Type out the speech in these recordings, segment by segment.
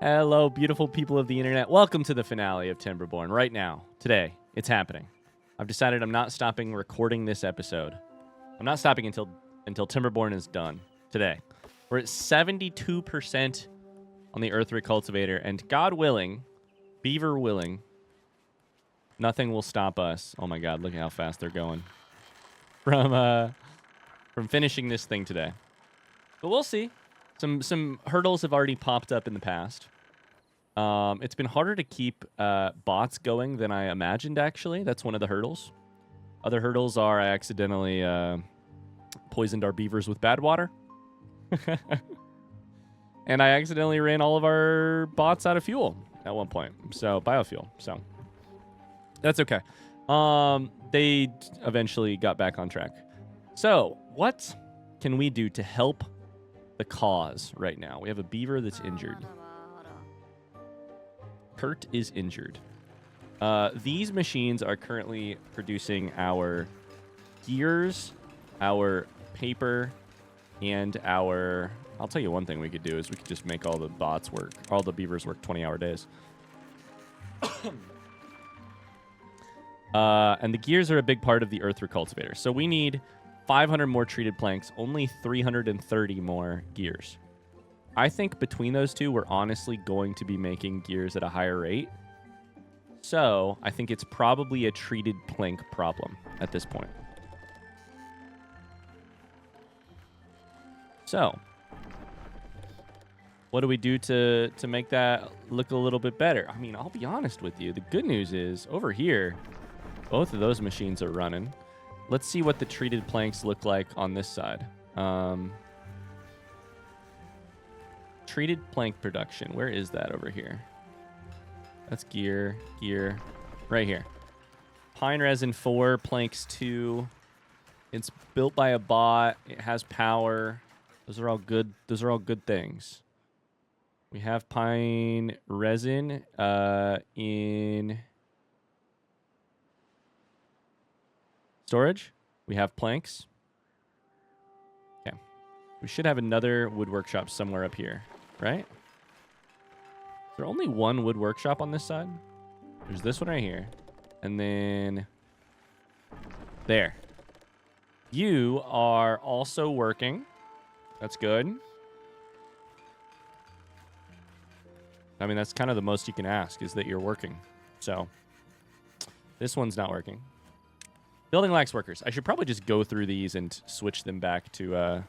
Hello, beautiful people of the internet. Welcome to the finale of Timberborn. Right now, today, it's happening. I've decided I'm not stopping recording this episode. I'm not stopping until Timberborn is done today. We're at 72% on the Earth Recultivator, and God willing, Beaver willing, nothing will stop us. Oh my God, look at how fast they're going from finishing this thing today. But we'll see. Some hurdles have already popped up in the past. It's been harder to keep bots going than I imagined, actually. That's one of the hurdles. Other hurdles are I accidentally poisoned our beavers with badwater. And I accidentally ran all of our bots out of fuel at one point. So, biofuel. So, that's okay. They eventually got back on track. So, what can we do to help the cause right now? We have a beaver that's injured. Kurt is injured. These machines are currently producing our gears, our paper, and our... I'll tell you one thing we could do is we could just make all the bots work, all the beavers work 20-hour days. And the gears are a big part of the Earth Recultivator. So we need 500 more treated planks, only 330 more gears. I think between those two, we're honestly going to be making gears at a higher rate. So I think it's probably a treated plank problem at this point. So what do we do to make that look a little bit better? I mean, I'll be honest with you. The good news is over here, both of those machines are running. Let's see what the treated planks look like on this side. Treated plank production. Where is that over here? That's gear, right here. Pine resin 4, planks 2. It's built by a bot. It has power. Those are all good. Those are all good things. We have pine resin in storage. We have planks. Okay. We should have another wood workshop somewhere up here, right? Is there only one wood workshop on this side? There's this one right here. And then there. You are also working. That's good. I mean, that's kind of the most you can ask is that you're working. So this one's not working. Building lacks workers. I should probably just go through these and switch them back to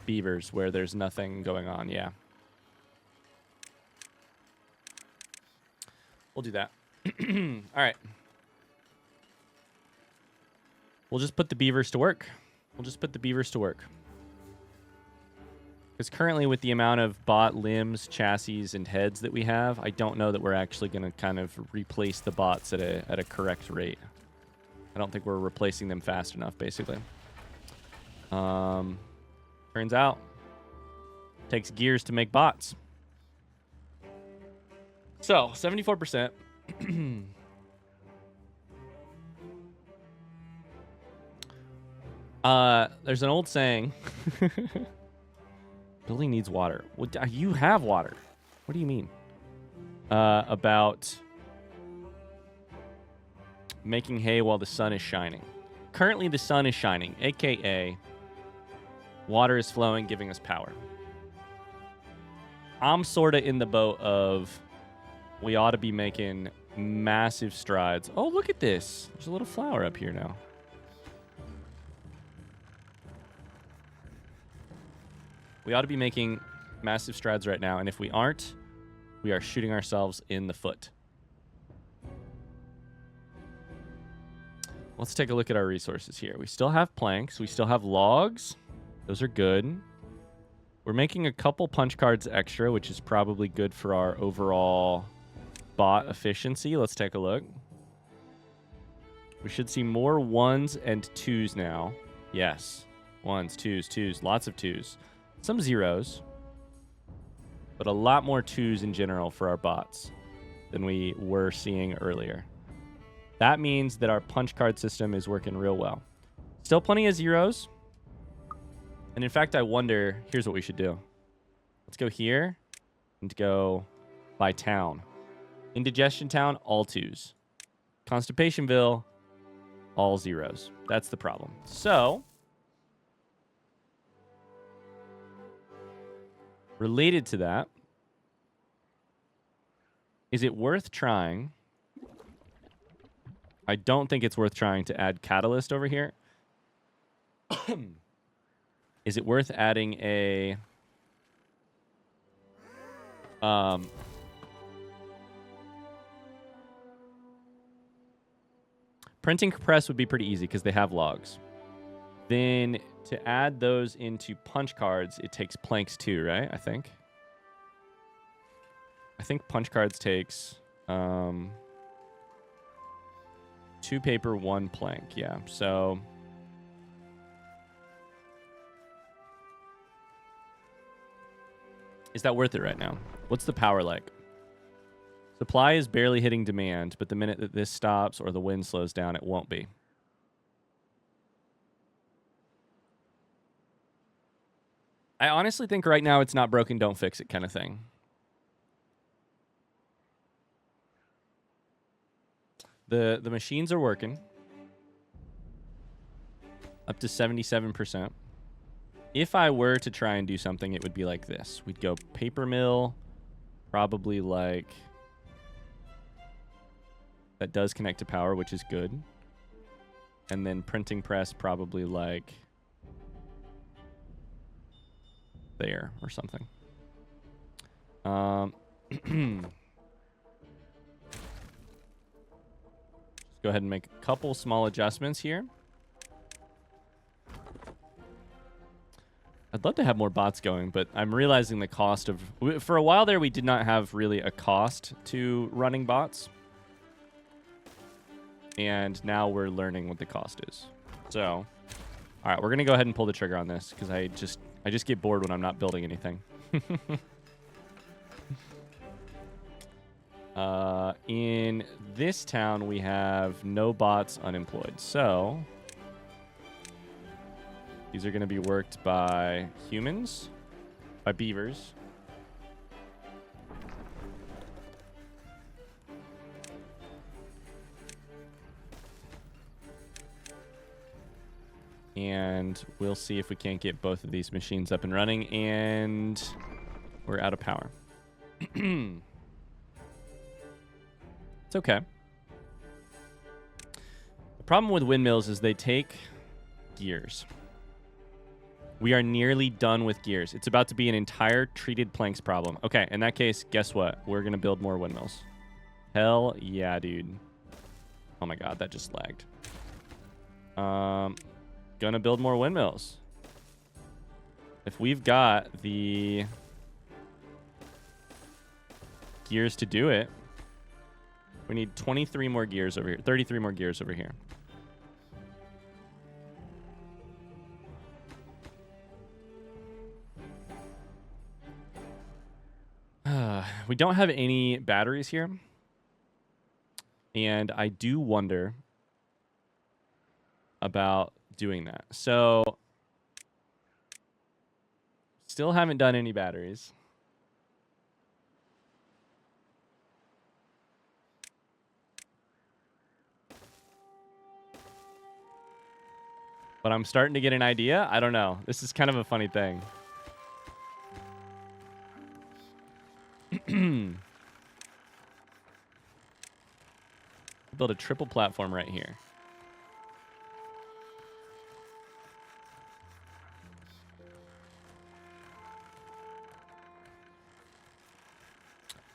beavers where there's nothing going on. Yeah. We'll do that. All right. We'll just put the beavers to work. Because currently with the amount of bot limbs, chassis, and heads that we have, I don't know that we're actually going to kind of replace the bots at a correct rate. I don't think we're replacing them fast enough, basically. Turns out, takes gears to make bots. So, 74%. There's an old saying... Building needs water. What, you have water. What do you mean? About making hay while the sun is shining. Currently, the sun is shining, a.k.a. water is flowing, giving us power. I'm sort of in the boat of we ought to be making massive strides. Oh, look at this. There's a little flower up here now. We ought to be making massive strides right now, and if we aren't, we are shooting ourselves in the foot. Let's take a look at our resources here. We still have planks. We still have logs. Those are good. We're making a couple punch cards extra, which is probably good for our overall bot efficiency. Let's take a look. We should see more 1s and 2s now. Yes. 1s, 2s. Lots of 2s. Some 0s, but a lot more 2s in general for our bots than we were seeing earlier. That means that our punch card system is working real well. Still plenty of 0s. And in fact, I wonder, here's what we should do. Let's go here and go by town. Indigestion Town, all 2s. Constipationville, all 0s. That's the problem. So, related to that, is it worth trying? I don't think it's worth trying to add catalyst over here. Is it worth adding a printing press would be pretty easy because they have logs. Then to add those into punch cards, it takes planks too, right? I think punch cards takes 2 paper, 1 plank. Yeah, so is that worth it right now? What's the power like? Supply is barely hitting demand, but the minute that this stops or the wind slows down, it won't be. I honestly think right now it's not broken, don't fix it kind of thing. The machines are working. Up to 77%. If I were to try and do something, it would be like this. We'd go paper mill, probably like... That does connect to power, which is good. And then printing press, probably like... there or something. Just go ahead and make a couple small adjustments here. I'd love to have more bots going, but I'm realizing the cost of... For a while there, we did not have really a cost to running bots. And now we're learning what the cost is. So, all right, we're going to go ahead and pull the trigger on this because I just get bored when I'm not building anything. In this town, we have no bots unemployed. So these are going to be worked by humans, by beavers. And we'll see if we can't get both of these machines up and running. And we're out of power. It's okay. The problem with windmills is they take gears. We are nearly done with gears. It's about to be an entire treated planks problem. Okay, in that case, guess what? We're going to build more windmills. Hell yeah, dude. Oh my god, that just lagged. Gonna build more windmills. If we've got the gears to do it, we need 23 more gears over here, 33 more gears over here. We don't have any batteries here. And I do wonder about doing that. So, still haven't done any batteries. But I'm starting to get an idea. I don't know. This is kind of a funny thing. Build a triple platform right here.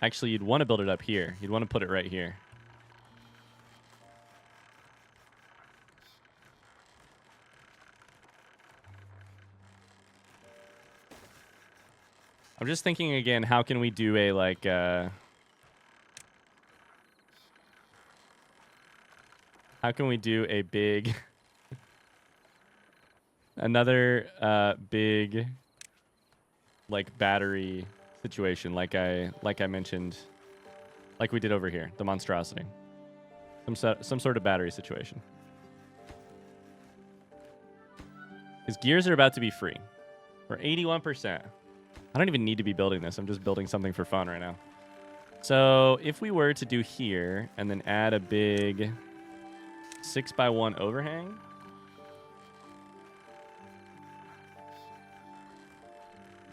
Actually, you'd want to build it up here. You'd want to put it right here. I'm just thinking again, how can we do a, like, how can we do a big, another big, like, battery situation, like I mentioned, like we did over here, the monstrosity. Some sort of battery situation. His gears are about to be free. We're 81%. I don't even need to be building this. I'm just building something for fun right now. So if we were to do here and then add a big 6x1 overhang.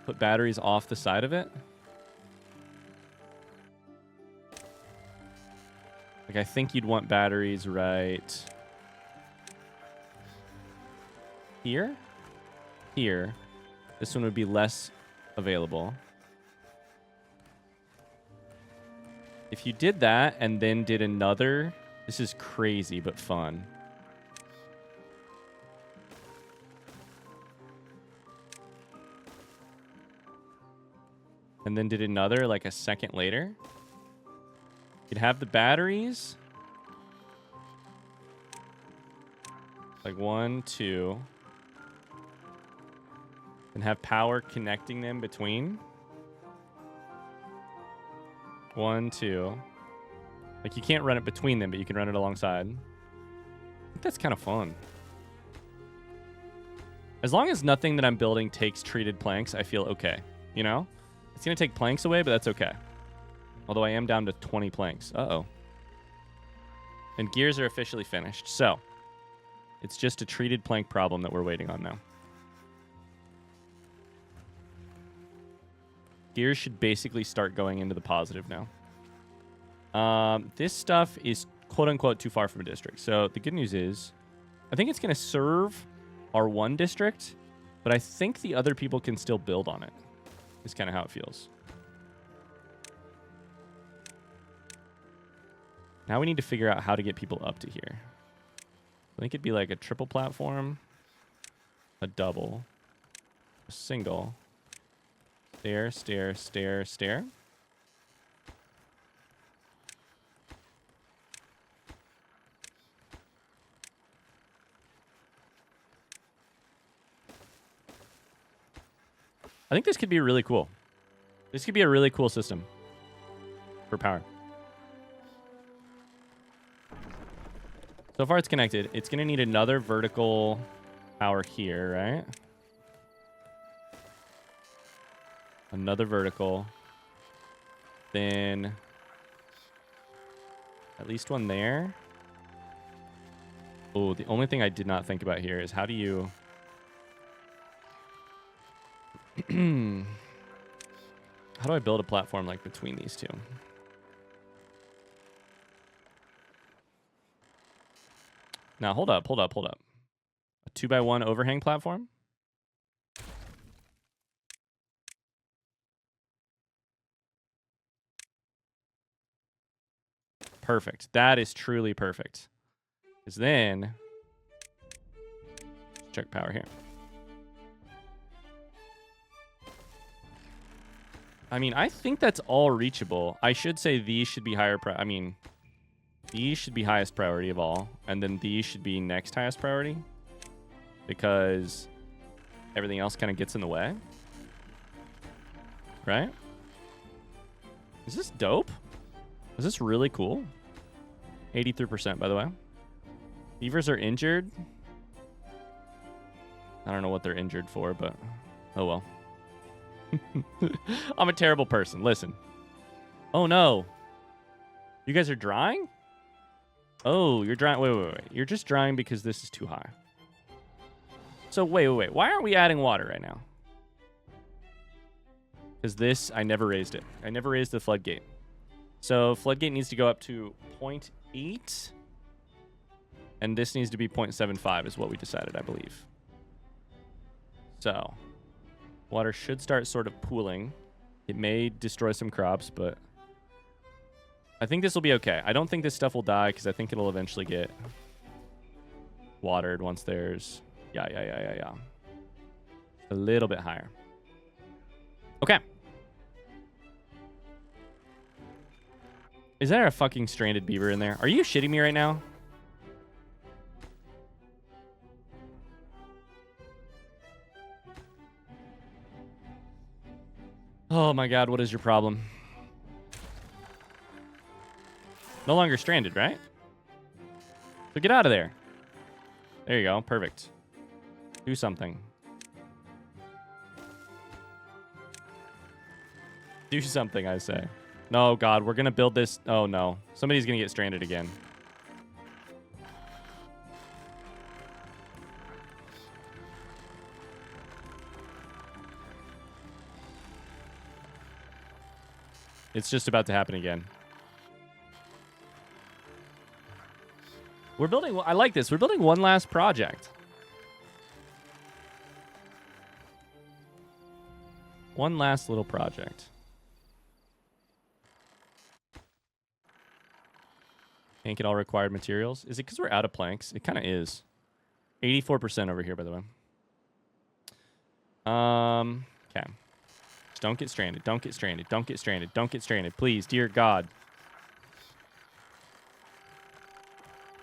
Put batteries off the side of it. Like, I think you'd want batteries right here. Here. This one would be less available. If you did that and then did another... This is crazy, but fun. And then did another like a second later. You'd have the batteries. Like 1, 2. And have power connecting them between. 1, 2. Like, you can't run it between them, but you can run it alongside. I think that's kind of fun. As long as nothing that I'm building takes treated planks, I feel okay. You know? It's going to take planks away, but that's okay. Although I am down to 20 planks. Uh-oh. And gears are officially finished. So, it's just a treated plank problem that we're waiting on now. Gears should basically start going into the positive now. This stuff is quote-unquote too far from a district. So the good news is, I think it's going to serve our one district, but I think the other people can still build on it. Is kind of how it feels. Now we need to figure out how to get people up to here. I think it'd be like a triple platform, a double, a single, stair, stair, stair, stair. I think this could be really cool. This could be a really cool system for power. So far it's connected. It's going to need another vertical power here, right? Another vertical. Then at least one there. Oh, the only thing I did not think about here is how do you... How do I build a platform like between these two? Now, hold up. A 2x1 overhang platform? Perfect. That is truly perfect. Because then... check power here. I mean, I think that's all reachable. I should say these should be higher these should be highest priority of all. And then these should be next highest priority. Because everything else kind of gets in the way. Right? Is this dope? Is this really cool? 83%, by the way. Beavers are injured. I don't know what they're injured for, but oh well. I'm a terrible person. Listen. Oh, no. You guys are drying? Oh, you're drying. Wait. You're just drying because this is too high. So, wait. Why aren't we adding water right now? Because this, I never raised it. I never raised the floodgate. So, floodgate needs to go up to 0.8. And this needs to be 0.75 is what we decided, I believe. So... water should start sort of pooling. It may destroy some crops, but I think this will be okay. I don't think this stuff will die because I think it'll eventually get watered once there's... Yeah. A little bit higher. Okay. Is there a fucking stranded beaver in there? Are you shitting me right now? Oh my god, what is your problem? No longer stranded, right? So get out of there. There you go, perfect. Do something. Do something, I say. No, God, we're going to build this. Oh, no. Somebody's going to get stranded again. It's just about to happen again. We're building... I like this. We're building one last project. One last little project. Can't get all required materials. Is it because we're out of planks? It kind of is. 84% over here, by the way. Okay. Just don't get stranded. Don't get stranded. Don't get stranded. Don't get stranded. Please, dear God.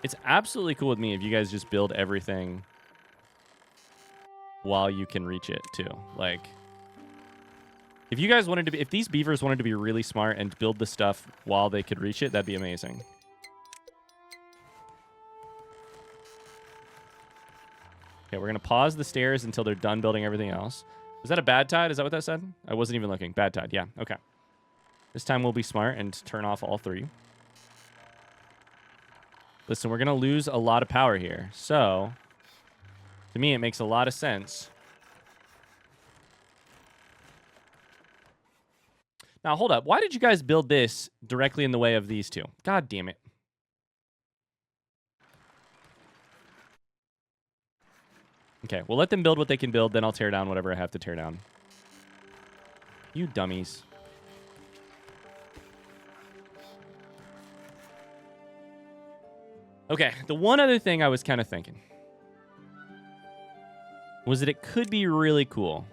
It's absolutely cool with me if you guys just build everything while you can reach it, too. Like... If you guys wanted to be, if these beavers wanted to be really smart and build the stuff while they could reach it, that'd be amazing. Okay, we're going to pause the stairs until they're done building everything else. Was that a bad tide? Is that what that said? I wasn't even looking. Bad tide. Yeah. Okay. This time we'll be smart and turn off all three. Listen, we're going to lose a lot of power here. So, to me, it makes a lot of sense. Now, hold up. Why did you guys build this directly in the way of these two? God damn it. Okay, we'll let them build what they can build, then I'll tear down whatever I have to tear down. You dummies. Okay, the one other thing I was kind of thinking was that it could be really cool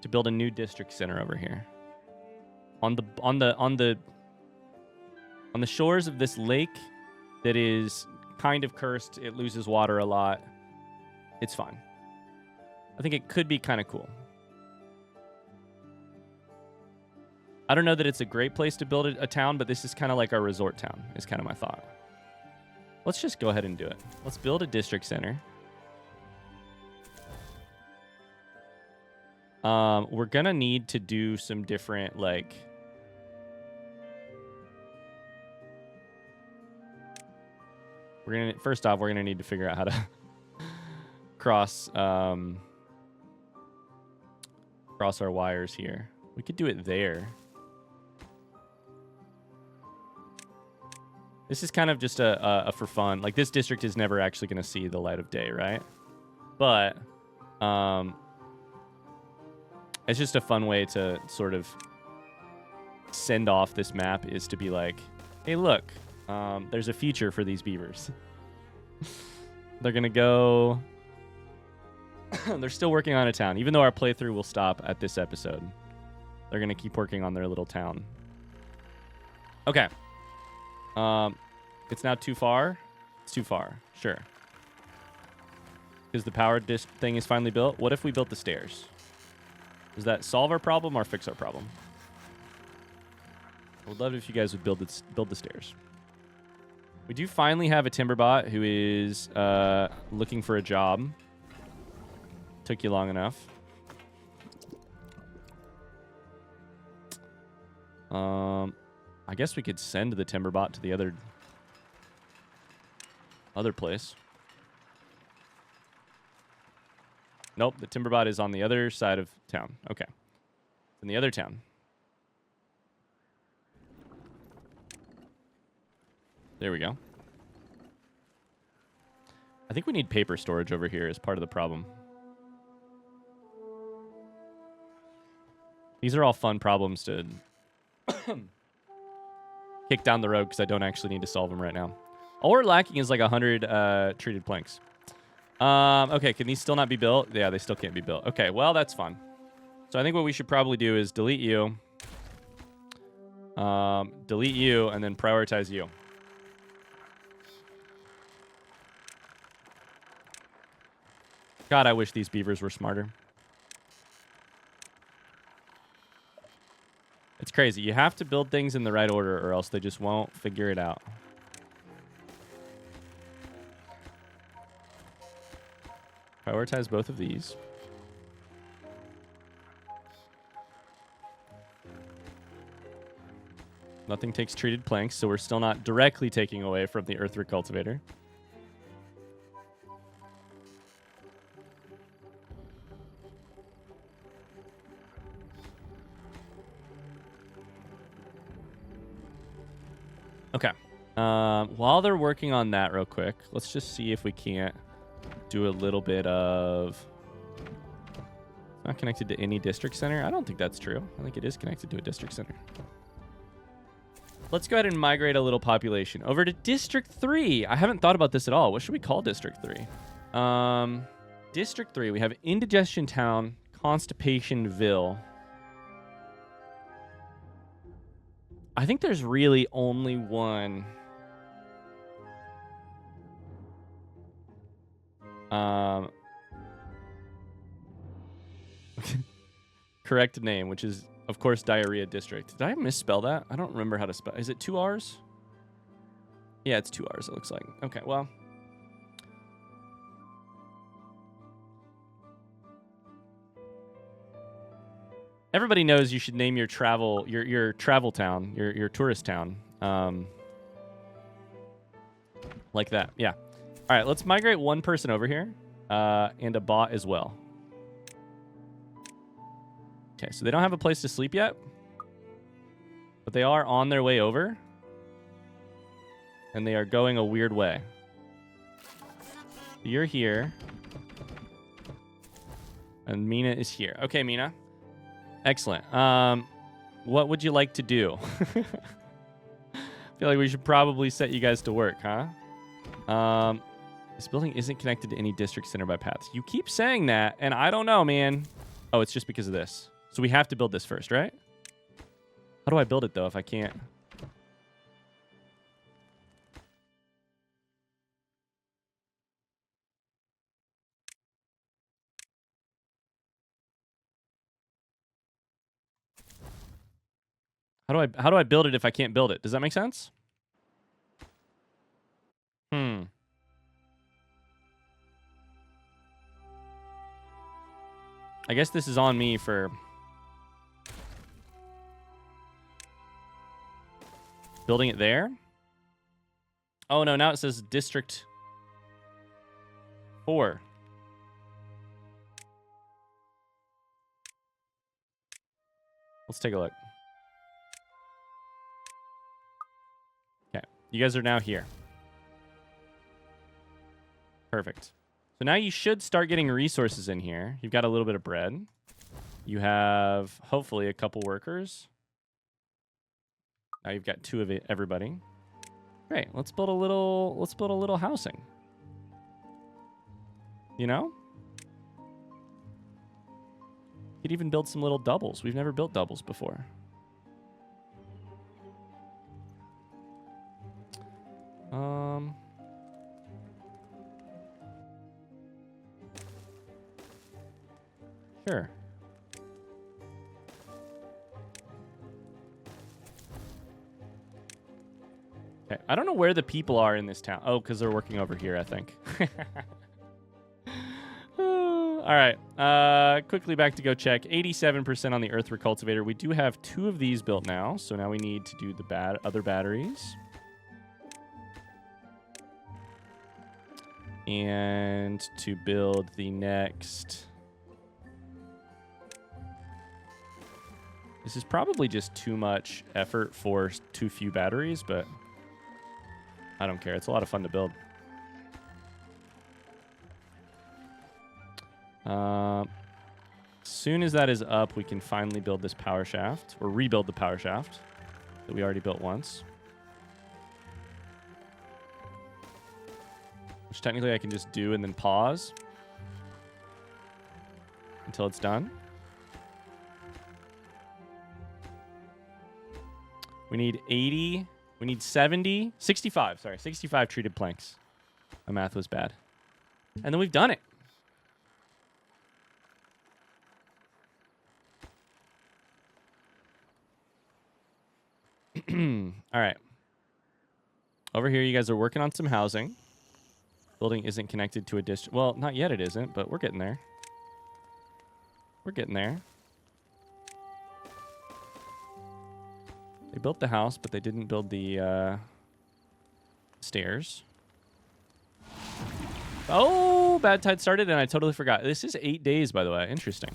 to build a new district center over here. On the shores of this lake that is kind of cursed. It loses water a lot. It's fun. I think it could be kind of cool. I don't know that it's a great place to build a town, but this is kind of like our resort town, is kind of my thought. Let's just go ahead and do it. Let's build a district center. We're gonna need to do some different, like... First off, we're gonna need to figure out how to cross our wires here. We could do it there. This is kind of just a for fun. Like, this district is never actually going to see the light of day, right? But it's just a fun way to sort of send off this map, is to be like, hey, look, there's a future for these beavers. They're going to go... They're still working on a town. Even though our playthrough will stop at this episode, they're going to keep working on their little town. Okay. It's now too far. It's too far. Sure. Because the power disc thing is finally built. What if we built the stairs? Does that solve our problem or fix our problem? I would love it if you guys would build the stairs. We do finally have a Timberbot who is looking for a job. Took you long enough. I guess we could send the Timberbot to the other place. Nope, the Timberbot is on the other side of town. Okay. In the other town. There we go. I think we need paper storage over here as part of the problem. These are all fun problems to kick down the road because I don't actually need to solve them right now. All we're lacking is like 100 treated planks. Okay, can these still not be built? Yeah, they still can't be built. Okay, well, that's fun. So I think what we should probably do is delete you, and then prioritize you. God, I wish these beavers were smarter. It's crazy. You have to build things in the right order or else they just won't figure it out. Prioritize both of these. Nothing takes treated planks, so we're still not directly taking away from the Earth Recultivator. Okay. While they're working on that real quick, let's just see if we can't do a little bit of... Not connected to any district center? I don't think that's true. I think it is connected to a district center. Let's go ahead and migrate a little population over to District 3. I haven't thought about this at all. What should we call District 3? District 3, we have Indigestion Town, Constipationville. I think there's really only one. Correct name, which is, of course, Diarrhea District. Did I misspell that? I don't remember how to spell. Is it 2 R's? Yeah, it's 2 R's, it looks like. Okay, well. Everybody knows you should name your travel town, your tourist town. Like that, yeah. All right, let's migrate one person over here, and a bot as well. Okay, so they don't have a place to sleep yet, but they are on their way over, and they are going a weird way. You're here, and Mina is here. Okay, Mina. Excellent. What would you like to do? I feel like we should probably set you guys to work, huh? This building isn't connected to any district center by paths. You keep saying that, and I don't know, man. Oh, it's just because of this. So we have to build this first, right? How do I build it, though, if I can't? How do I build it if I can't build it? Does that make sense? I guess this is on me for building it there. Oh, no, now it says District 4. Let's take a look. Okay, you guys are now here. Perfect. So now you should start getting resources in here. You've got a little bit of bread. You have, hopefully, a couple workers. Now you've got 2 of everybody. Great. Let's build a little housing. You know? You could even build some little doubles. We've never built doubles before. Sure. Okay. I don't know where the people are in this town. Oh, because they're working over here, I think. All right. Quickly back to go check. 87% on the Earth Recultivator. We do have 2 of these built now, so now we need to do the other batteries. And to build the next... This is probably just too much effort for too few batteries, but I don't care. It's a lot of fun to build. As soon as that is up, we can finally build this power shaft, or rebuild the power shaft that we already built once. Which technically I can just do and then pause until it's done. We need 80, we need 70, 65, sorry, 65 treated planks. My math was bad. And then we've done it. All right. Over here, you guys are working on some housing. Building isn't connected to a district. Well, not yet it isn't, but we're getting there. We're getting there. They built the house, but they didn't build the stairs. Oh, bad tide started, and I totally forgot. This is 8 days, by the way. Interesting.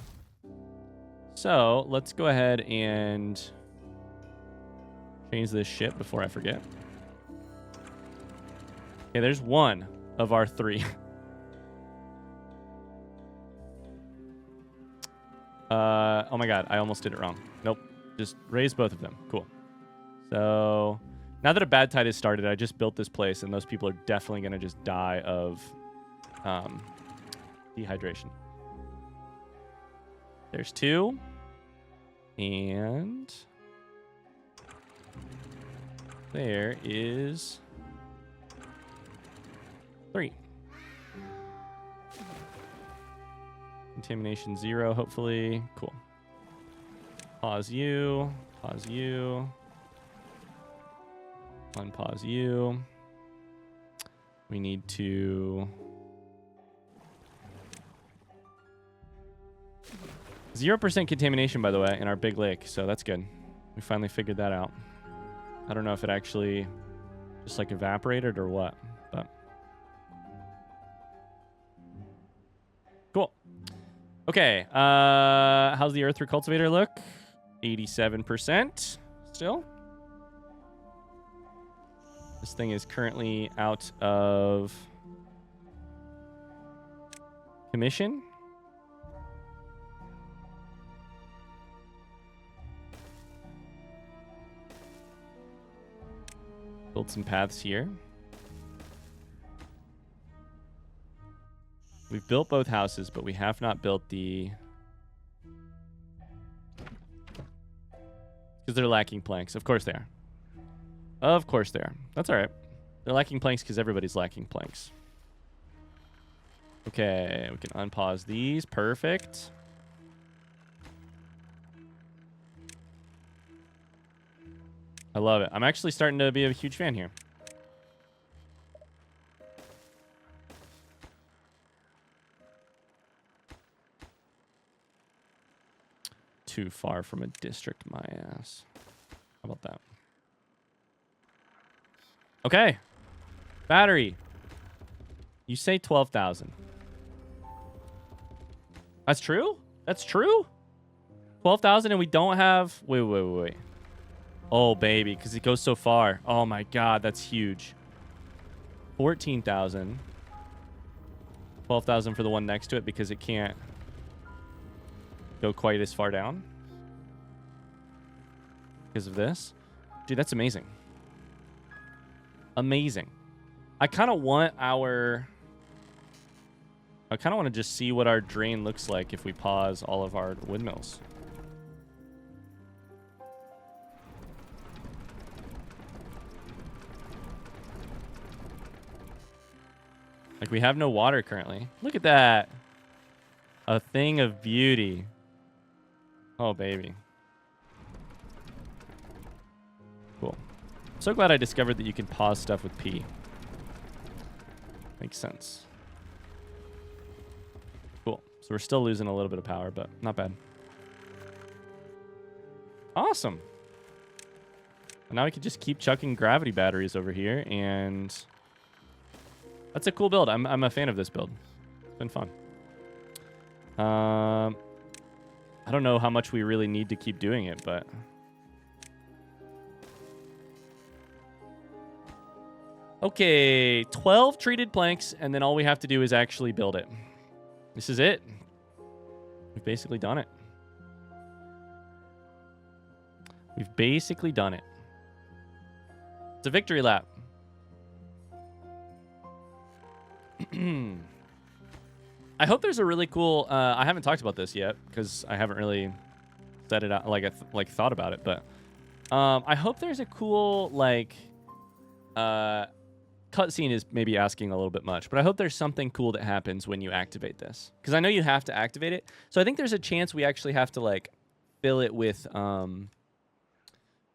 So let's go ahead and change this ship before I forget. Okay, there's one of our 3. Oh my god, I almost did it wrong. Nope. Just raise both of them. Cool. So now that a bad tide has started, I just built this place, and those people are definitely going to just die of dehydration. There's 2. And there is 3. Contamination 0, hopefully. Cool. Pause you. Pause you. Unpause you. We need to... 0% contamination, by the way, in our big lake, so that's good. We finally figured that out. I don't know if it actually just like evaporated or what, but... Cool. Okay, how's the Earth Recultivator look? 87% still. This thing is currently out of commission. Build some paths here. We've built both houses, but we have not built the... Because they're lacking planks. Of course they are. Of course they are. That's all right. They're lacking planks because everybody's lacking planks. Okay, we can unpause these. Perfect. I love it. I'm actually starting to be a huge fan here. Too far from a district, my ass. How about that? Okay. Battery. You say 12,000. That's true? That's true? 12,000 and we don't have... Wait. Oh, baby, because it goes so far. Oh, my God, that's huge. 14,000. 12,000 for the one next to it because it can't go quite as far down. Because of this. Dude, that's amazing. Amazing. I kind of want our... I kind of want to just see what our drain looks like if we pause all of our windmills. Like, we have no water currently. Look at that. A thing of beauty. Oh, baby. Cool. So glad I discovered that you can pause stuff with P. Makes sense. Cool. So we're still losing a little bit of power, but not bad. Awesome. And now we can just keep chucking gravity batteries over here, and... That's a cool build. I'm a fan of this build. It's been fun. I don't know how much we really need to keep doing it, but... Okay, 12 treated planks, and then all we have to do is actually build it. This is it. We've basically done it. We've basically done it. It's a victory lap. I hope there's a really cool... I haven't talked about this yet because I haven't really set it out, thought about it. But I hope there's a cool cutscene is maybe asking a little bit much, but I hope there's something cool that happens when you activate this, because I know you have to activate it. So I think there's a chance we actually have to fill it with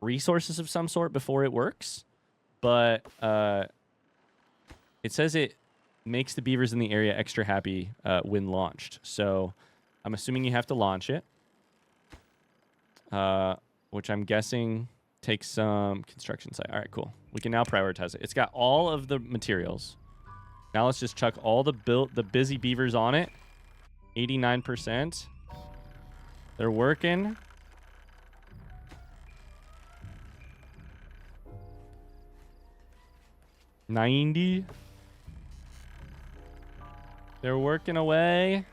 resources of some sort before it works. But it says it makes the beavers in the area extra happy when launched. So I'm assuming you have to launch it, which I'm guessing take some construction site. All right, cool. We can now prioritize it. It's got all of the materials. Now let's just chuck all the busy beavers on it. 89%. They're working. $90. They're working away.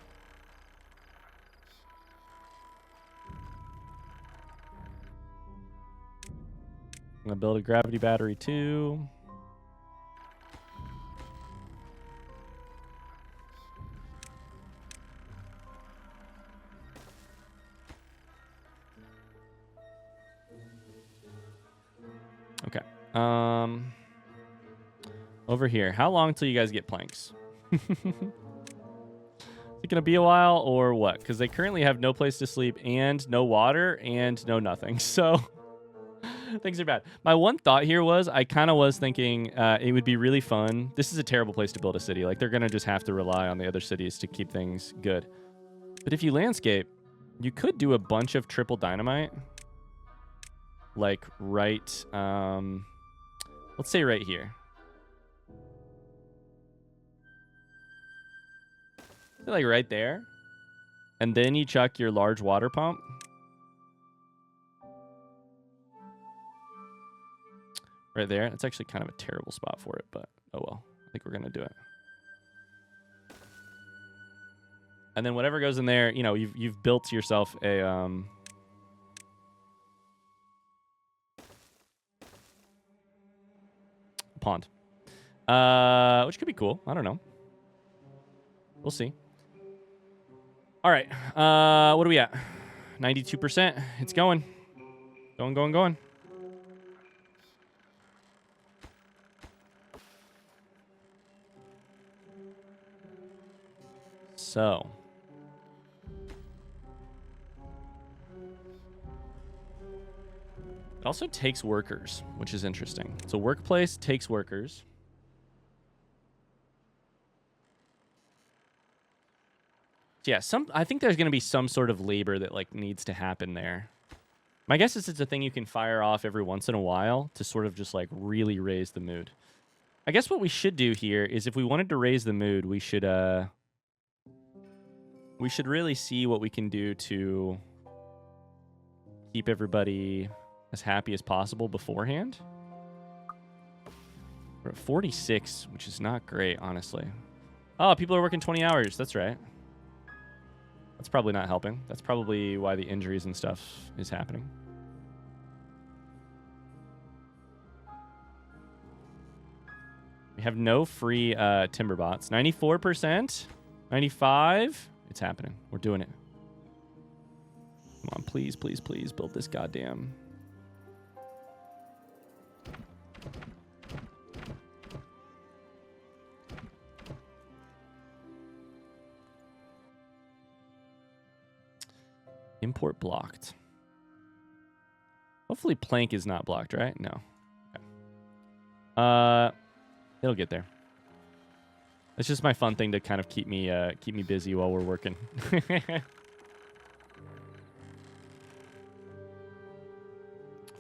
I'm gonna build a gravity battery too. Okay. Over here. How long till you guys get planks? Is it gonna be a while or what? Because they currently have no place to sleep and no water and no nothing. So things are bad. My one thought here was I kind of was thinking it would be really fun. This is a terrible place to build a city. Like, they're going to just have to rely on the other cities to keep things good. But if you landscape, you could do a bunch of triple dynamite. Like, right... let's say right here. Like, right there. And then you chuck your large water pump. Right there. It's actually kind of a terrible spot for it, but oh well. I think we're going to do it. And then whatever goes in there, you know, you've built yourself a pond. Which could be cool. I don't know. We'll see. All right. What are we at? 92%. It's going. Going. So. It also takes workers, which is interesting. So workplace takes workers. Yeah, I think there's going to be some sort of labor that like needs to happen there. My guess is it's a thing you can fire off every once in a while to sort of just like really raise the mood. I guess what we should do here is if we wanted to raise the mood, we should really see what we can do to keep everybody as happy as possible beforehand. We're at 46, which is not great, honestly. Oh, people are working 20 hours. That's right. That's probably not helping. That's probably why the injuries and stuff is happening. We have no free timber bots. 94%. 95. It's happening. We're doing it. Come on, please, please, please build this goddamn... Import blocked. Hopefully plank is not blocked, right? No. Okay. It'll get there. It's just my fun thing to kind of keep me busy while we're working.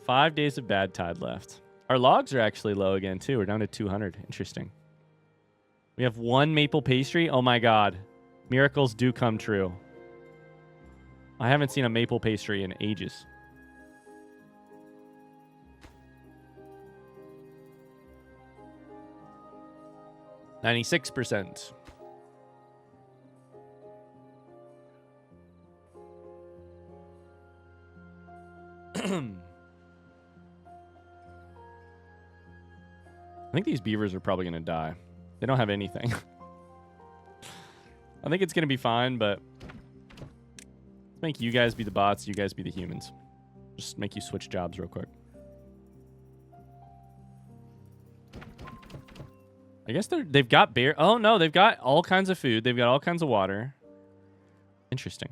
5 days of bad tide left. Our logs are actually low again too. We're down to 200. Interesting. We have 1 maple pastry. Oh my god. Miracles do come true. I haven't seen a maple pastry in ages. %. I think these beavers are probably going to die. They don't have anything. I think it's going to be fine, but... Make you guys be the bots, you guys be the humans. Just make you switch jobs real quick. I guess they've got bear. Oh no, they've got all kinds of food. They've got all kinds of water. Interesting.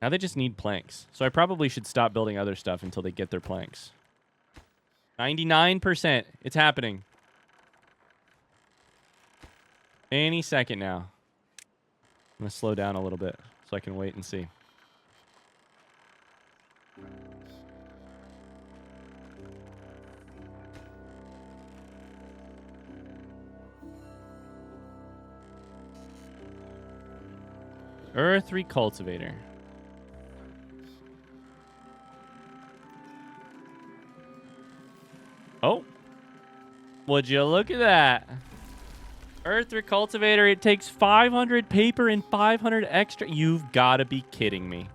Now they just need planks. So I probably should stop building other stuff until they get their planks. 99%. It's happening. Any second now. I'm going to slow down a little bit so I can wait and see. Earth Recultivator. Oh. Would you look at that? Earth Recultivator, it takes 500 paper and 500 extra. You've got to be kidding me.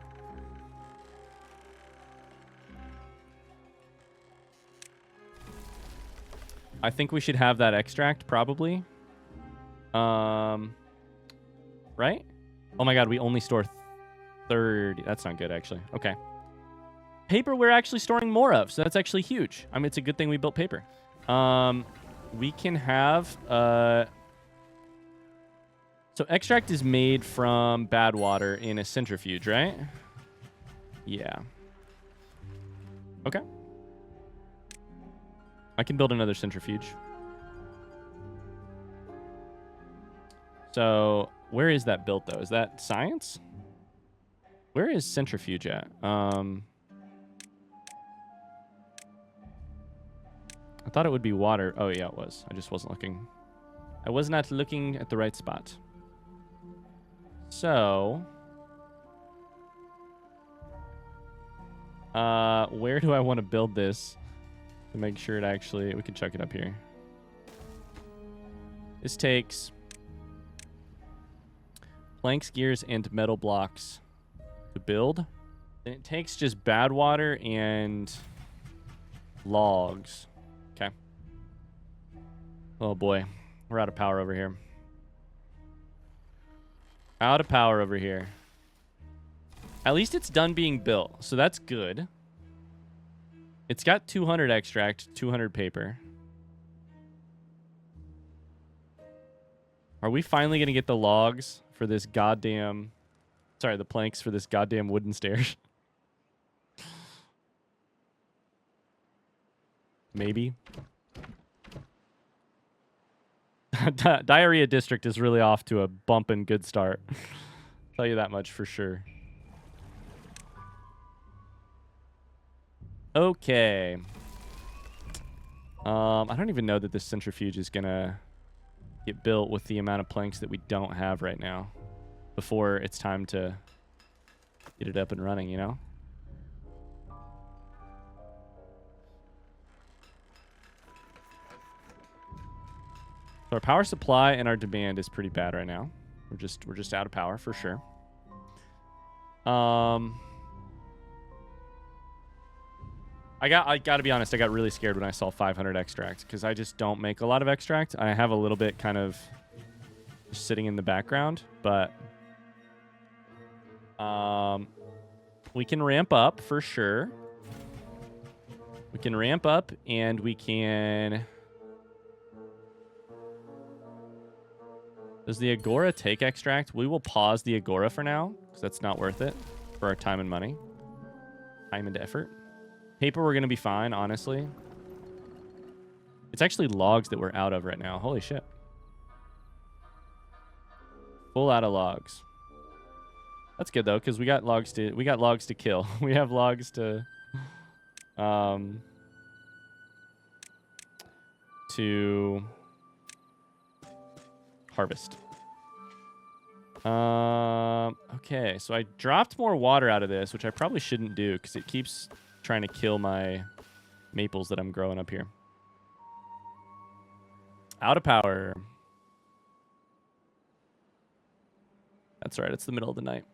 I think we should have that extract, probably. Right? Oh my god, we only store 30. That's not good, actually. Okay. Paper we're actually storing more of, so that's actually huge. I mean, it's a good thing we built paper. We can have... So extract is made from badwater in a centrifuge, right? Yeah. Okay. I can build another centrifuge. So, where is that built, though? Is that science? Where is centrifuge at? I thought it would be water. Oh, yeah, it was. I just wasn't looking. I was not looking at the right spot. So... where do I want to build this to make sure it actually... We can chuck it up here. This takes planks, gears, and metal blocks to build. And it takes just badwater and logs. Okay. Oh boy. We're out of power over here. Out of power over here. At least it's done being built, so that's good. It's got 200 extract, 200 paper. Are we finally going to get the logs for this goddamn... Sorry, the planks for this goddamn wooden stairs? Maybe. Diarrhea district is really off to a bumpin' good start. Tell you that much for sure. Okay. I don't even know that this centrifuge is gonna get built with the amount of planks that we don't have right now before it's time to get it up and running, you know? So our power supply and our demand is pretty bad right now. We're just out of power for sure. I gotta be honest, I got really scared when I saw 500 extract because I just don't make a lot of extract. I have a little bit kind of just sitting in the background, but we can ramp up for sure. We can ramp up and we can... Does the Agora take extract? We will pause the Agora for now because that's not worth it for our time and money. Time and effort. Paper, we're going to be fine, honestly. It's actually logs that we're out of right now. Holy shit. Full out of logs. That's good, though, because we got logs to kill. We have logs to harvest. Okay, so I dropped more water out of this, which I probably shouldn't do because it keeps trying to kill my maples that I'm growing up here. Out of power. That's right, it's the middle of the night.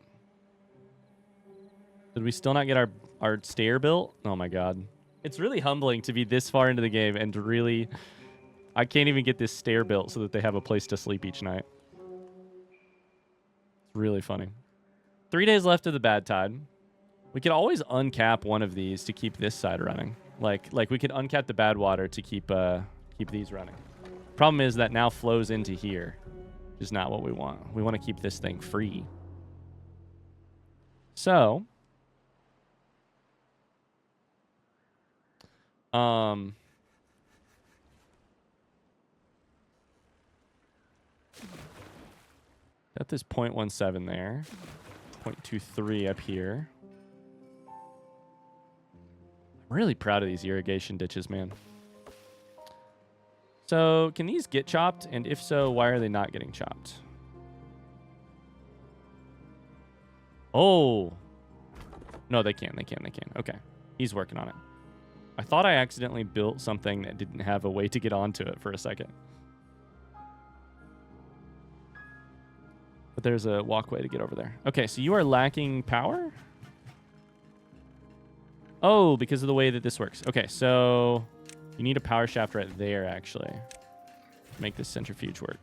Did we still not get our stair built? Oh my god. It's really humbling to be this far into the game and to really... I can't even get this stair built so that they have a place to sleep each night. It's really funny. 3 days left of the bad tide. We could always uncap one of these to keep this side running. Like we could uncap the bad water to keep these running. Problem is that now flows into here, which is not what we want. We want to keep this thing free. So, got this 0.17 there, 0.23 up here. I'm really proud of these irrigation ditches, man. So, can these get chopped? And if so, why are they not getting chopped? Oh. No, they can. They can. They can. Okay. He's working on it. I thought I accidentally built something that didn't have a way to get onto it for a second. But there's a walkway to get over there. Okay, so you are lacking power? Oh, because of the way that this works. Okay, so you need a power shaft right there, actually, to make this centrifuge work.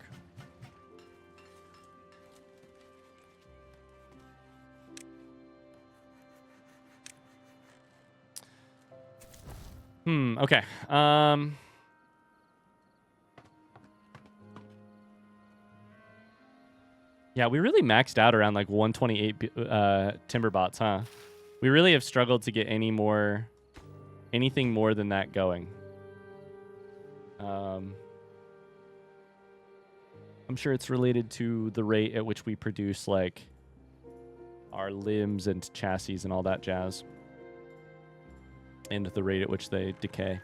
Okay. Yeah, we really maxed out around like 128 timber bots, huh? We really have struggled to get anything more than that going. I'm sure it's related to the rate at which we produce like our limbs and chassis and all that jazz, and the rate at which they decay.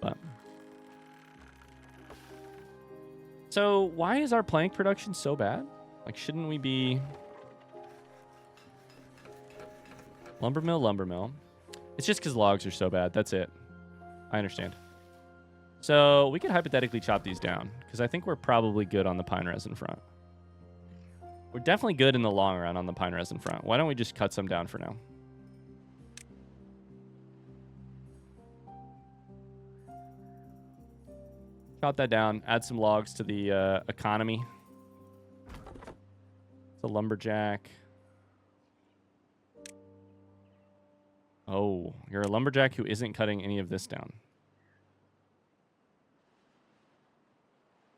But so why is our plank production so bad? Like, shouldn't we be lumber mill? It's just because logs are so bad. That's it. I understand. So we could hypothetically chop these down because I think we're probably good on the pine resin front. We're definitely good in the long run on the pine resin front. Why don't we just cut some down for now? Chop that down. Add some logs to the economy. It's a lumberjack. Oh, you're a lumberjack who isn't cutting any of this down.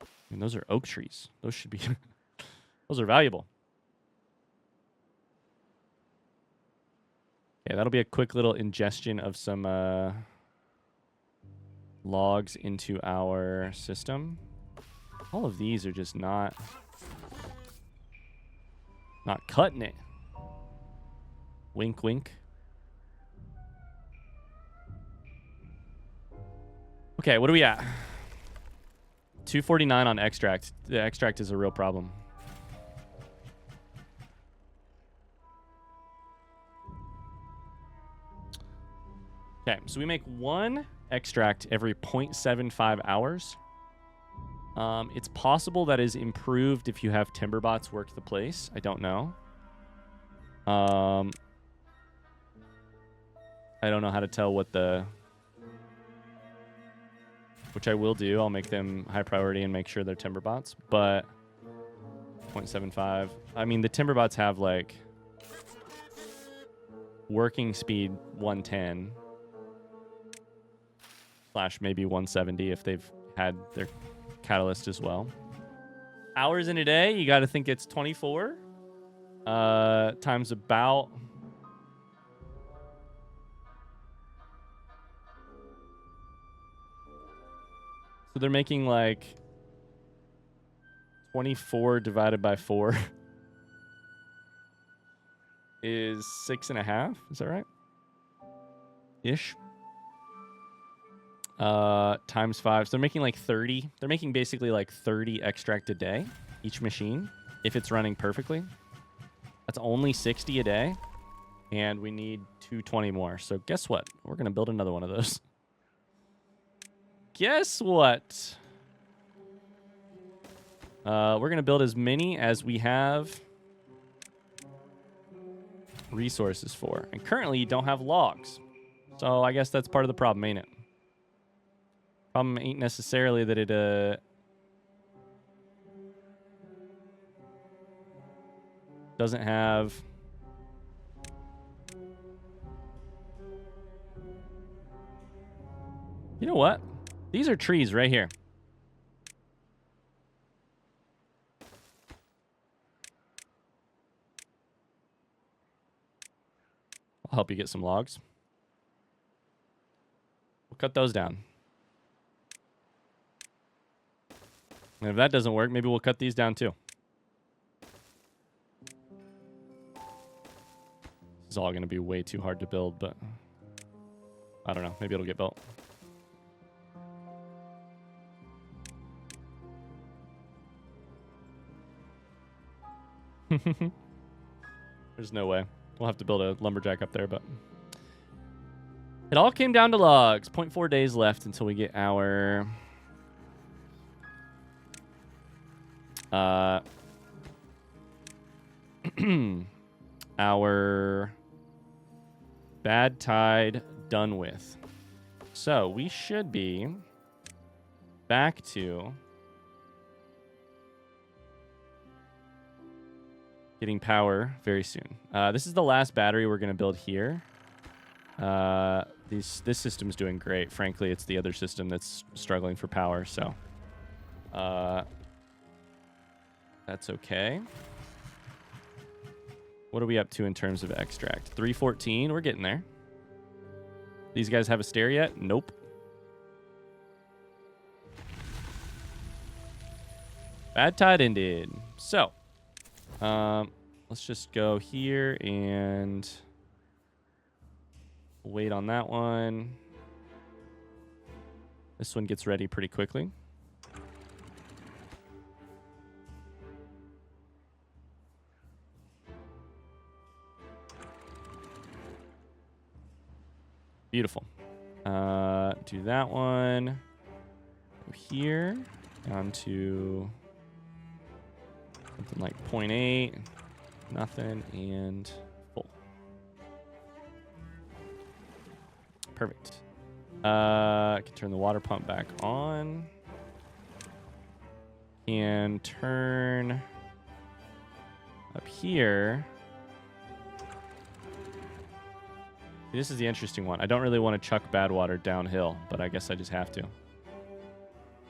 I mean, those are oak trees. Those should be... those are valuable. Okay, that'll be a quick little ingestion of some logs into our system. All of these are just not cutting it. Wink, wink. Okay, what are we at? 249 on extract. The extract is a real problem. Okay, so we make one extract every 0.75 hours. It's possible that is improved if you have timber bots work the place. I don't know. I don't know how to tell what the... Which I will do. I'll make them high priority and make sure they're timber bots. But 0.75. I mean, the timber bots have like working speed 110 / maybe 170 if they've had their catalyst as well. Hours in a day, you got to think it's 24 times about... So they're making like 24 divided by 4 is 6.5. Is that right? Ish. Times 5. So they're making like 30. They're making basically like 30 extract a day, each machine, if it's running perfectly. That's only 60 a day. And we need 220 more. So guess what? We're going to build another one of those. Guess what? We're going to build as many as we have resources for. And currently, you don't have logs. So I guess that's part of the problem, ain't it? Problem ain't necessarily that it doesn't have... You know what? These are trees right here. I'll help you get some logs. We'll cut those down. And if that doesn't work, maybe we'll cut these down too. This is all going to be way too hard to build, but I don't know. Maybe it'll get built. There's no way. We'll have to build a lumberjack up there, but it all came down to logs. 0.4 days left until we get our our bad tide done with. So we should be back to getting power very soon. This is the last battery we're going to build here. This system's doing great. Frankly, it's the other system that's struggling for power, so that's okay. What are we up to in terms of extract? 314. We're getting there. These guys have a stair yet? Nope. Bad tide ended. So, let's just go here and wait on that one. This one gets ready pretty quickly. Beautiful. Do that one. Go here. Down to something like 0.8. Nothing. And full. Perfect. I can turn the water pump back on. And turn up here. This is the interesting one. I don't really want to chuck badwater downhill, but I guess I just have to.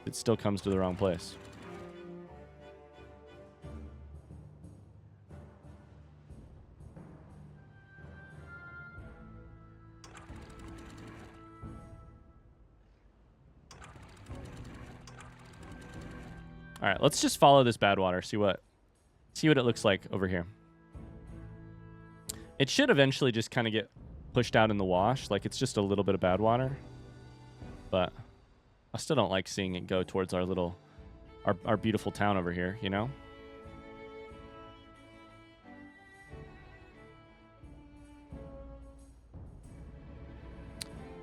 It still comes to the wrong place. All right, let's just follow this badwater. See what it looks like over here. It should eventually just kind of get pushed out in the wash. Like, it's just a little bit of bad water, but I still don't like seeing it go towards our beautiful town over here, you know?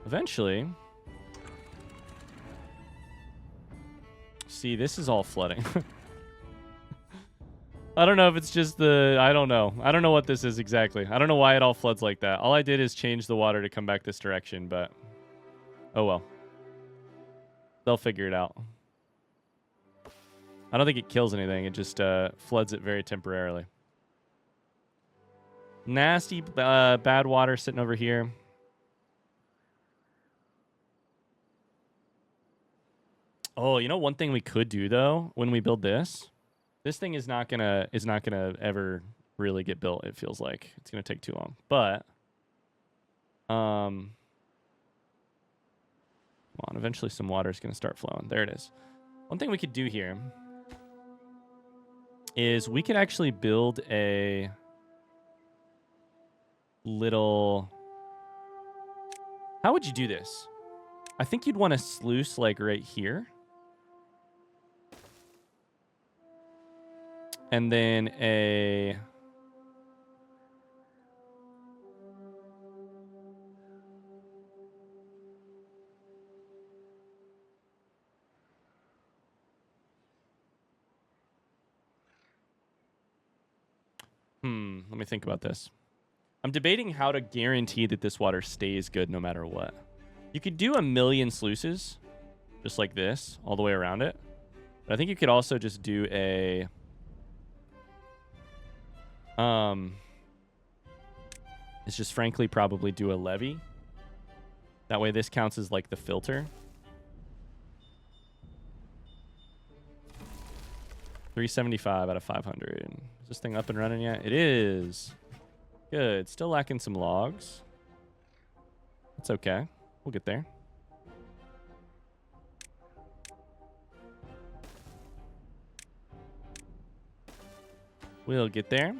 Eventually, see, this is all flooding. I don't know if it's just I don't know. I don't know what this is exactly. I don't know why it all floods like that. All I did is change the water to come back this direction, but oh well. They'll figure it out. I don't think it kills anything. It just floods it very temporarily. Nasty bad water sitting over here. Oh, you know one thing we could do though when we build this? This thing is not gonna ever really get built. It feels like it's gonna take too long. But come on, eventually some water is gonna start flowing. There it is. One thing we could do here is we could actually build a little. How would you do this? I think you'd want a sluice like right here. And then a let me think about this. I'm debating how to guarantee that this water stays good no matter what. You could do 1,000,000 sluices, just like this, all the way around it. But I think you could also just do a it's just frankly probably do a levee. That way this counts as like the filter. 375 out of 500. Is this thing up and running yet? It is. Good. Still lacking some logs. It's okay. We'll get there. We'll get there.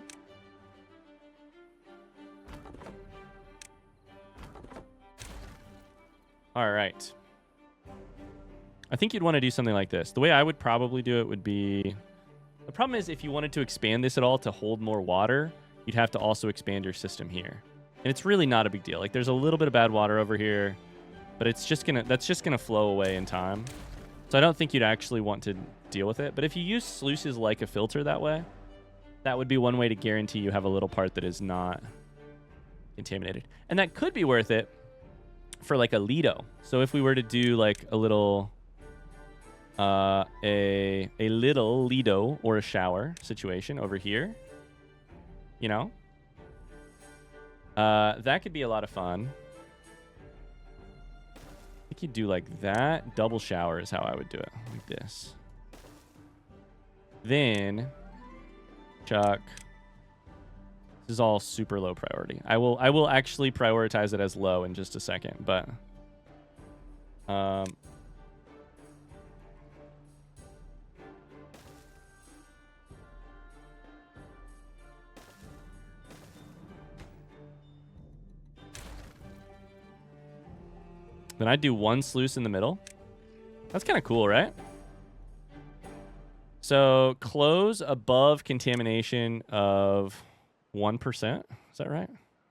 All right. I think you'd want to do something like this. The way I would probably do it would be... The problem is if you wanted to expand this at all to hold more water, you'd have to also expand your system here. And it's really not a big deal. Like, there's a little bit of bad water over here, but that's just gonna flow away in time. So I don't think you'd actually want to deal with it. But if you use sluices like a filter that way, that would be one way to guarantee you have a little part that is not contaminated. And that could be worth it for like a Lido. So if we were to do like a little a little Lido or a shower situation over here, you know, that could be a lot of fun. I think you'd do like that. Double shower is how I would do it, like this. Then chuck. This is all super low priority. I will actually prioritize it as low in just a second, but then I do one sluice in the middle. That's kind of cool, right? So close above contamination of 1%. Is that right?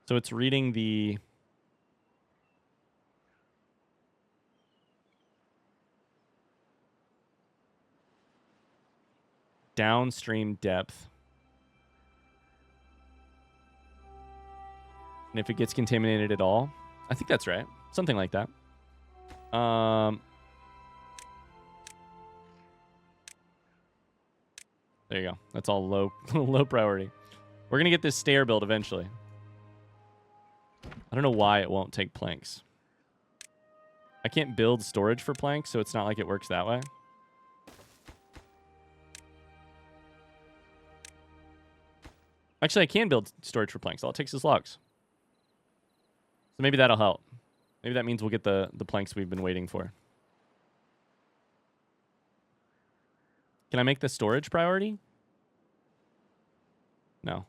So it's reading the downstream depth. And if it gets contaminated at all, I think that's right. Something like that. There you go. That's all low priority. We're going to get this stair built eventually. I don't know why it won't take planks. I can't build storage for planks, so it's not like it works that way. Actually, I can build storage for planks. All it takes is logs. So maybe that'll help. Maybe that means we'll get the planks we've been waiting for. Can I make the storage priority? No.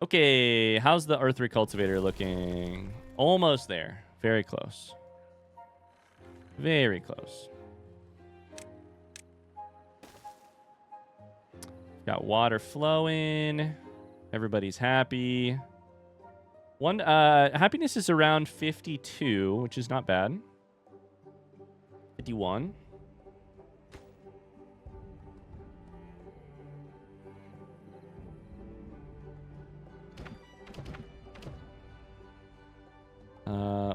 Okay, how's the earth recultivator looking? Almost there. Very close. Very close. Got water flowing. Everybody's happy. Happiness is around 52, which is not bad. 51.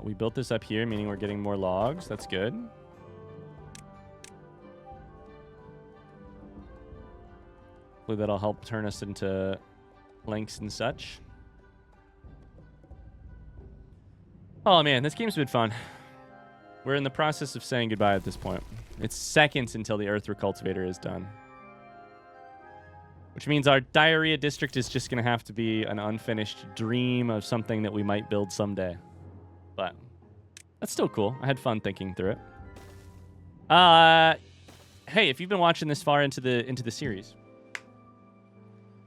We built this up here, meaning we're getting more logs. That's good. Hopefully that'll help turn us into planks and such. Oh man, this game's been fun. We're in the process of saying goodbye at this point. It's seconds until the earth recultivator is done. Which means our diarrhea district is just going to have to be an unfinished dream of something that we might build someday. But that's still cool. I had fun thinking through it. Hey, if you've been watching this far into the series,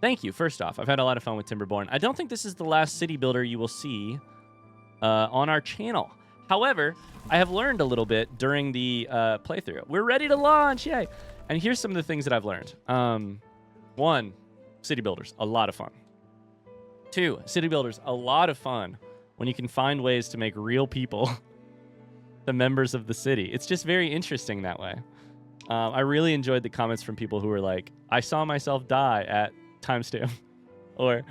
thank you. First off, I've had a lot of fun with Timberborn. I don't think this is the last city builder you will see on our channel. However, I have learned a little bit during the playthrough. We're ready to launch, yay! And here's some of the things that I've learned. 1, city builders, a lot of fun. 2, city builders, a lot of fun when you can find ways to make real people the members of the city. It's just very interesting that way. I really enjoyed the comments from people who were like, I saw myself die at timestamp. Or,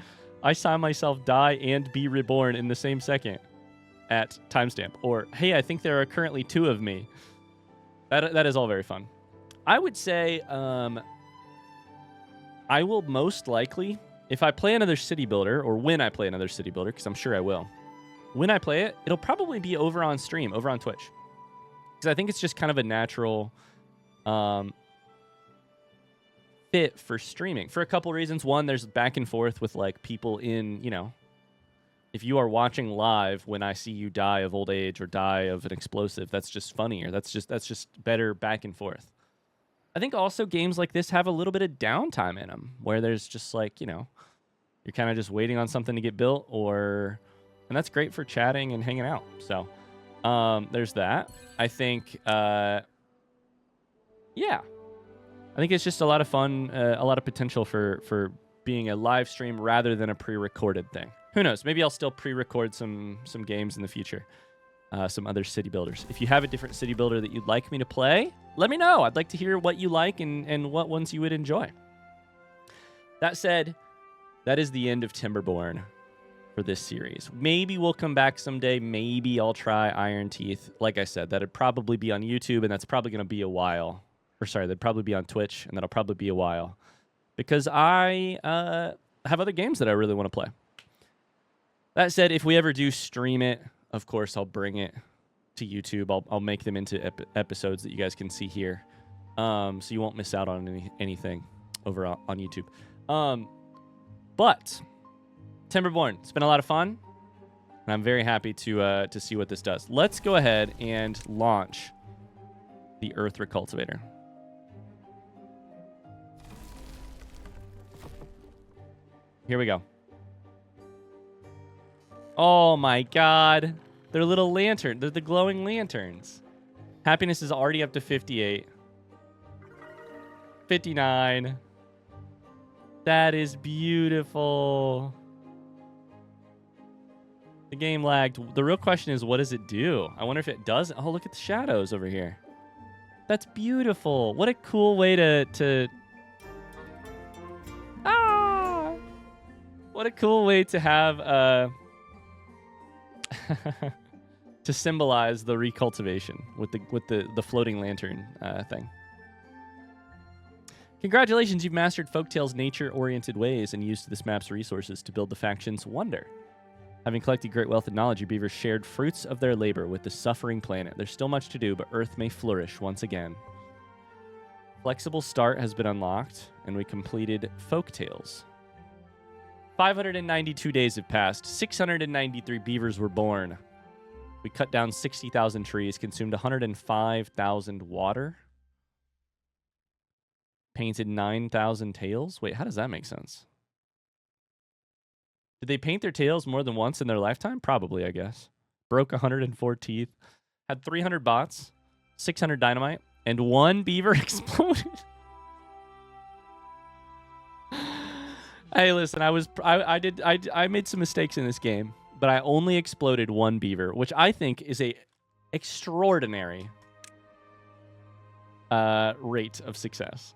I saw myself die and be reborn in the same second at timestamp. Or, hey, I think there are currently 2 of me. That is all very fun. I would say I will most likely, if I play another city builder, or when I play another city builder, because I'm sure I will, when I play it, it'll probably be over on stream, over on Twitch. Because I think it's just kind of a natural fit for streaming. For a couple reasons. One, there's back and forth with like people in, you know, if you are watching live when I see you die of old age or die of an explosive, that's just funnier. That's just better back and forth. I think also games like this have a little bit of downtime in them where there's just like, you know, you're kind of just waiting on something to get built, and that's great for chatting and hanging out. So there's that. I think, yeah, I think it's just a lot of fun, a lot of potential for being a live stream rather than a pre-recorded thing. Who knows? Maybe I'll still pre-record some games in the future. Some other city builders. If you have a different city builder that you'd like me to play, let me know. I'd like to hear what you like and what ones you would enjoy. That said, that is the end of Timberborn for this series. Maybe we'll come back someday. Maybe I'll try Iron Teeth. Like I said, that'd probably be on YouTube, and that's probably going to be a while. Or sorry, that'd probably be on Twitch, and that'll probably be a while. Because I have other games that I really want to play. That said, if we ever do stream it, of course, I'll bring it to YouTube. I'll make them into episodes that you guys can see here. So you won't miss out on anything over on YouTube. But Timberborn, it's been a lot of fun, and I'm very happy to see what this does. Let's go ahead and launch the Earth Recultivator. Here we go. Oh my god. They're little lantern. They're the glowing lanterns. Happiness is already up to 58. 59. That is beautiful. The game lagged. The real question is, what does it do? I wonder if it does. Oh, look at the shadows over here. That's beautiful. What a cool way to... Ah! What a cool way to have... to symbolize the recultivation with the floating lantern thing. Congratulations, you've mastered Folktale's nature-oriented ways and used this map's resources to build the faction's wonder. Having collected great wealth of knowledge, your beavers shared fruits of their labor with the suffering planet. There's still much to do, but Earth may flourish once again. Flexible Start has been unlocked, and we completed Folktales. 592 days have passed. 693 beavers were born. We cut down 60,000 trees, consumed 105,000 water, painted 9,000 tails. Wait, how does that make sense? Did they paint their tails more than once in their lifetime? Probably, I guess. Broke 104 teeth. Had 300 bots, 600 dynamite, and 1 beaver exploded. Hey, listen, I made some mistakes in this game, but I only exploded 1 beaver, which I think is a extraordinary rate of success.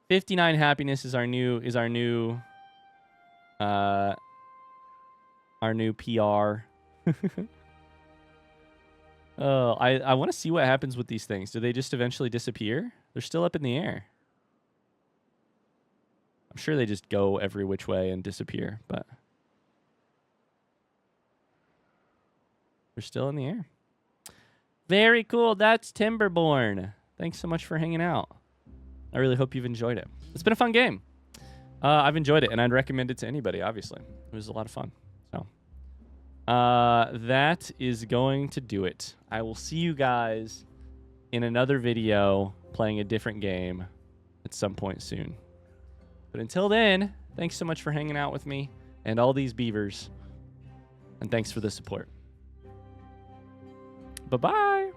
59 happiness is our new PR. Oh, I want to see what happens with these things. Do they just eventually disappear? They're still up in the air. I'm sure they just go every which way and disappear, but they're still in the air. Very cool. That's Timberborn. Thanks so much for hanging out. I really hope you've enjoyed it. It's been a fun game. I've enjoyed it, and I'd recommend it to anybody, obviously. It was a lot of fun. So that is going to do it. I will see you guys in another video playing a different game at some point soon. But until then, thanks so much for hanging out with me and all these beavers. And thanks for the support. Bye-bye.